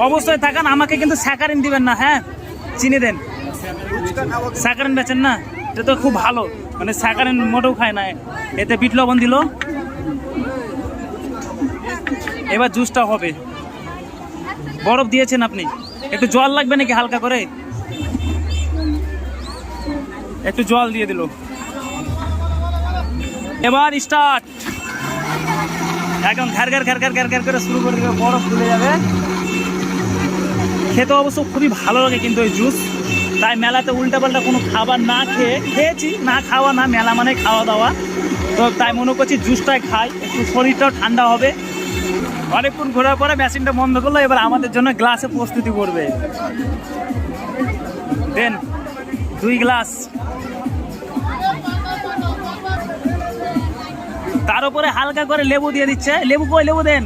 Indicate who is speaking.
Speaker 1: অবশ্যই থাকান, আমাকে কিন্তু স্যাকারিন দিবেন না, হ্যাঁ চিনি দেন। স্যাকারিন বেচেন না, এটা তো খুব ভালো, মানে স্যাকারিন মোটেও খায় না। এতে বিট লবণ দিল। এবার জুসটা হবে। বরফ দিয়েছেন আপনি, একটু জল লাগবে নাকি হালকা করে? একটু জল দিয়ে দিল। এবার স্টার্ট, একদম ঘ্যার ঘ্যার ঘ্যার ঘ্যার ঘ্যার ঘ্যার করে শুরু করে দেবে, বরফ তুলে যাবে। খেতে অবশ্য খুবই ভালো লাগে কিন্তু ওই জুস। তাই মেলাতে উল্টাপাল্টা কোনো খাবার না খেয়েছি, না খাওয়া না, মেলা মানে খাওয়া দাওয়া, তো তাই মনে করছি জুসটাই খাই, একটু শরীরটাও ঠান্ডা হবে। অনেকক্ষণ ঘোরার পরে মেশিনটা বন্ধ করলো, এবার আমাদের জন্য গ্লাসে প্রস্তুতি করবে। দেন 2 গ্লাস, তার উপরে হালকা করে লেবু দিয়ে দিচ্ছে। লেবু কই, লেবু দেন।